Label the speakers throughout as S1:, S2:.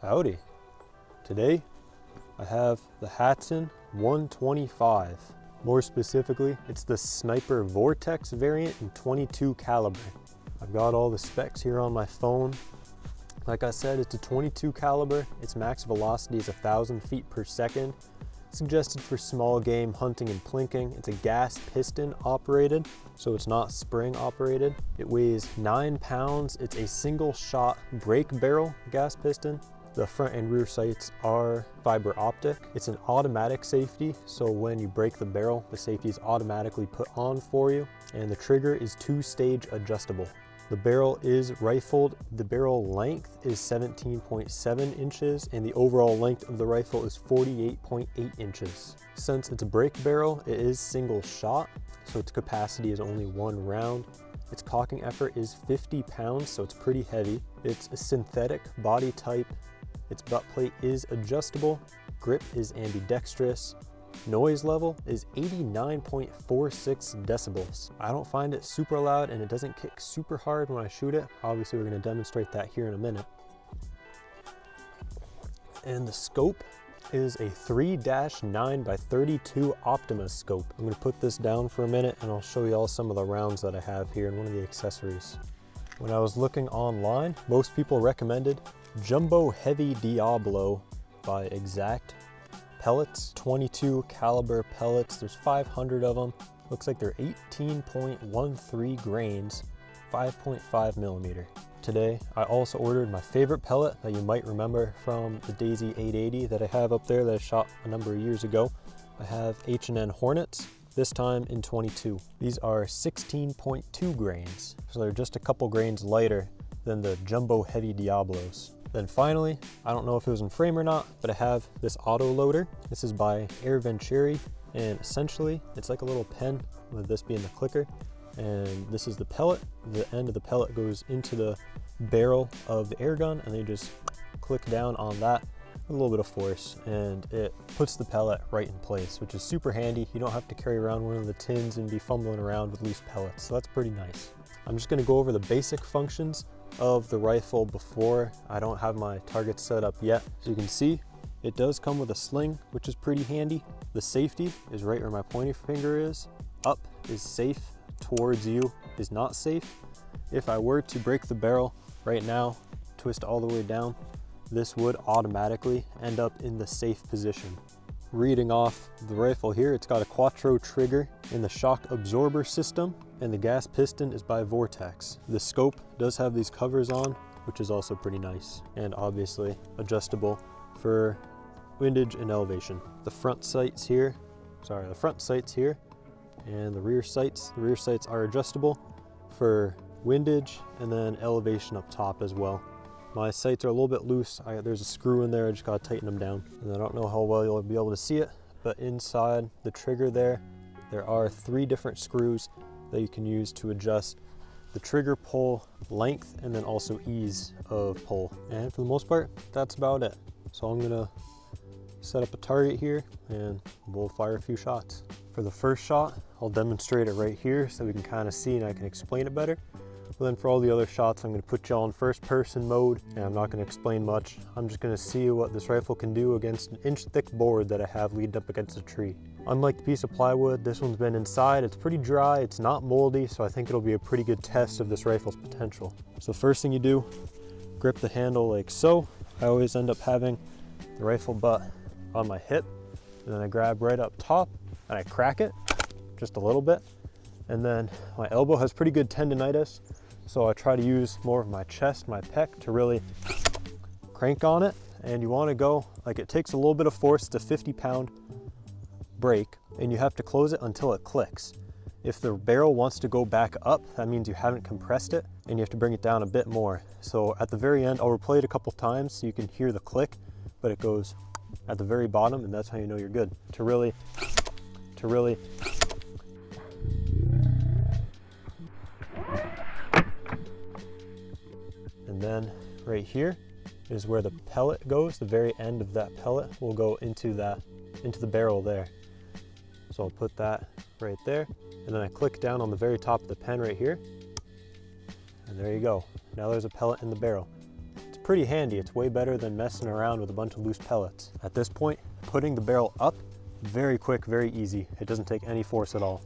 S1: Howdy. Today I have the Hatson 125. More specifically, it's the Sniper Vortex variant in 22 caliber. I've got all the specs here on my phone. Like I said, it's a 22 caliber. Its max velocity is 1,000 feet per second. Suggested for small game hunting and plinking. It's a gas piston operated, so it's not spring operated. It weighs 9 pounds. It's a single shot brake barrel gas piston. The front and rear sights are fiber optic. It's an automatic safety, so when you break the barrel, the safety is automatically put on for you. And the trigger is 2-stage adjustable. The barrel is rifled. The barrel length is 17.7 inches and the overall length of the rifle is 48.8 inches. Since it's a brake barrel, it is single shot, so its capacity is only 1 round. Its cocking effort is 50 pounds, so it's pretty heavy. It's a synthetic body type. Its butt plate is adjustable. Grip is ambidextrous. Noise level is 89.46 decibels. I don't find it super loud and it doesn't kick super hard when I shoot it. Obviously, we're going to demonstrate that here in a minute. And the scope is a 3-9x32 Optima scope. I'm going to put this down for a minute and I'll show you all some of the rounds that I have here and one of the accessories. When I was looking online, most people recommended Jumbo Heavy Diablo by Exact pellets, 22 caliber pellets. There's 500 of them. Looks like they're 18.13 grains, 5.5 millimeter. Today, I also ordered my favorite pellet that you might remember from the Daisy 880 that I have up there that I shot a number of years ago. I have H&N Hornets, this time in 22. These are 16.2 grains, so they're just a couple grains lighter than the Jumbo Heavy Diablos. Then finally, I don't know if it was in frame or not, but I have this auto loader. This is by Air Venturi, and essentially it's like a little pen, with this being the clicker. And this is the pellet. The end of the pellet goes into the barrel of the air gun, and they just click down on that with a little bit of force, and it puts the pellet right in place, which is super handy. You don't have to carry around one of the tins and be fumbling around with loose pellets, so that's pretty nice. I'm just gonna go over the basic functions of the rifle before. I don't have my targets set up yet. So you can see it does come with a sling, which is pretty handy. The safety is right where my pointer finger is. Up is safe, towards you is not safe. If I were to break the barrel right now, twist all the way down, this would automatically end up in the safe position. Reading off the rifle here, it's got a Quattro trigger in the shock absorber system, and the gas piston is by Vortex. The scope does have these covers on, which is also pretty nice, and obviously adjustable for windage and elevation. The front sights here, and the rear sights. The rear sights are adjustable for windage and then elevation up top as well. My sights are a little bit loose. There's a screw in there, I just gotta tighten them down. And I don't know how well you'll be able to see it, but inside the trigger there are 3 different screws that you can use to adjust the trigger pull length and then also ease of pull. And for the most part, that's about it. So I'm gonna set up a target here and we'll fire a few shots. For the first shot, I'll demonstrate it right here so we can kind of see and I can explain it better. But then for all the other shots, I'm going to put you all in first person mode and I'm not going to explain much. I'm just going to see what this rifle can do against an inch thick board that I have leaned up against a tree. Unlike the piece of plywood, this one's been inside. It's pretty dry, it's not moldy, so I think it'll be a pretty good test of this rifle's potential. So first thing you do, grip the handle like so. I always end up having the rifle butt on my hip, and then I grab right up top and I crack it just a little bit. And then my elbow has pretty good tendonitis, so I try to use more of my chest, my pec, to really crank on it. And you want to go, like, it takes a little bit of force. It's a 50-pound break, and you have to close it until it clicks. If the barrel wants to go back up, that means you haven't compressed it, and you have to bring it down a bit more. So at the very end, I'll replay it a couple times so you can hear the click, but it goes at the very bottom, and that's how you know you're good. To really and then right here is where the pellet goes. The very end of that pellet will go into the barrel there. So I'll put that right there, and then I click down on the very top of the pen right here, and there you go. Now there's a pellet in the barrel. It's pretty handy. It's way better than messing around with a bunch of loose pellets. At this point, putting the barrel up, very quick, very easy. It doesn't take any force at all.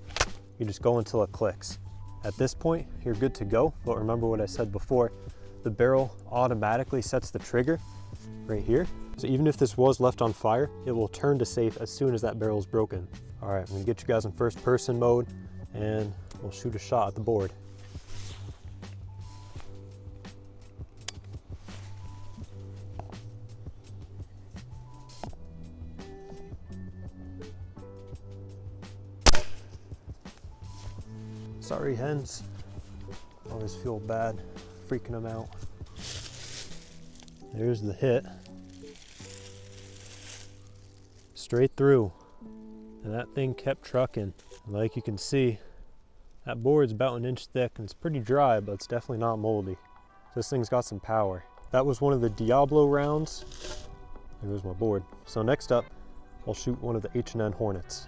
S1: You just go until it clicks. At this point, you're good to go, but remember what I said before, the barrel automatically sets the trigger right here. So even if this was left on fire, it will turn to safe as soon as that barrel is broken. All right, I'm gonna get you guys in first person mode and we'll shoot a shot at the board. Sorry, hens. Always feel bad freaking them out. There's the hit. Straight through. And that thing kept trucking. And like you can see, that board's about an inch thick and it's pretty dry, but it's definitely not moldy. This thing's got some power. That was one of the Diablo rounds. There goes my board. So next up, I'll shoot one of the H&N Hornets.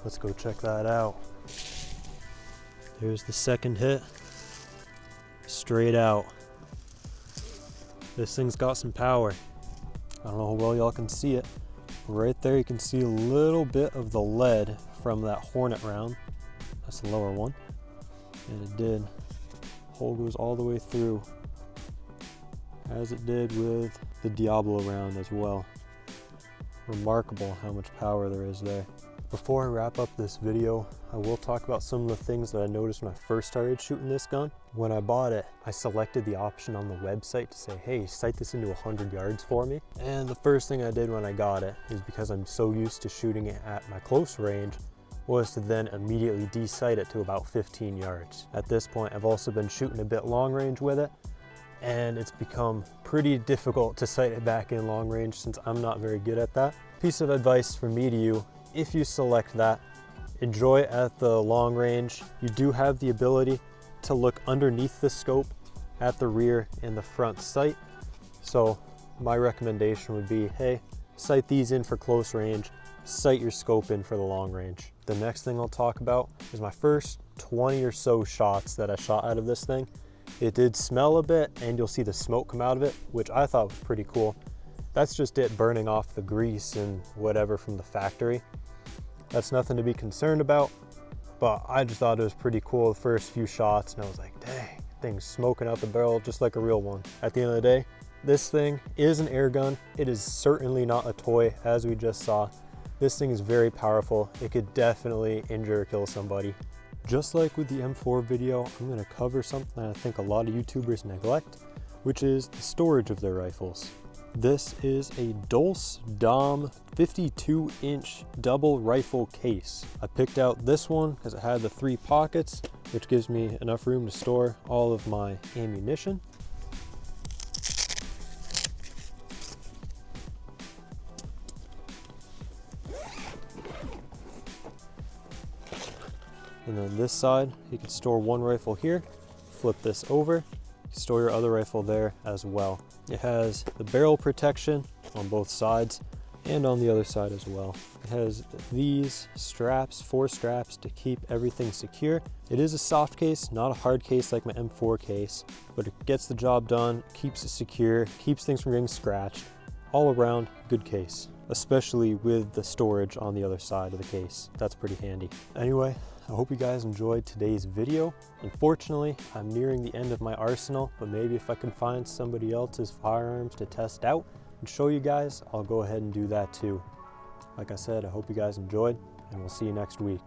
S1: Let's go check that out. There's the second hit. Straight out. This thing's got some power. I don't know how well y'all can see it. Right there you can see a little bit of the lead from that Hornet round. That's the lower one. And it did. Hole goes all the way through, as it did with the Diablo round as well. Remarkable how much power there is there. Before I wrap up this video, I will talk about some of the things that I noticed when I first started shooting this gun. When I bought it, I selected the option on the website to say, hey, sight this into 100 yards for me. And the first thing I did when I got it is, because I'm so used to shooting it at my close range, was to then immediately de-sight it to about 15 yards. At this point, I've also been shooting a bit long range with it, and it's become pretty difficult to sight it back in long range since I'm not very good at that. Piece of advice from me to you: if you select that, enjoy it at the long range. You do have the ability to look underneath the scope at the rear and the front sight. So my recommendation would be, hey, sight these in for close range, sight your scope in for the long range. The next thing I'll talk about is my first 20 or so shots that I shot out of this thing. It did smell a bit and you'll see the smoke come out of it, which I thought was pretty cool. That's just it burning off the grease and whatever from the factory. That's nothing to be concerned about, but I just thought it was pretty cool the first few shots, and I was like, dang, thing's smoking out the barrel just like a real one. At the end of the day, this thing is an air gun. It is certainly not a toy, as we just saw. This thing is very powerful. It could definitely injure or kill somebody. Just like with the M4 video, I'm gonna cover something that I think a lot of YouTubers neglect, which is the storage of their rifles. This is a Dulce Dom 52-inch double rifle case. I picked out this one because it had the 3 pockets, which gives me enough room to store all of my ammunition. And then this side, you can store one rifle here, flip this over, store your other rifle there as well. It has the barrel protection on both sides and on the other side as well. It has these straps, 4 straps to keep everything secure. It is a soft case, not a hard case like my M4 case, but it gets the job done, keeps it secure, keeps things from getting scratched. All around, good case, especially with the storage on the other side of the case. That's pretty handy. Anyway, I hope you guys enjoyed today's video. Unfortunately, I'm nearing the end of my arsenal, but maybe if I can find somebody else's firearms to test out and show you guys, I'll go ahead and do that too. Like I said, I hope you guys enjoyed, and we'll see you next week.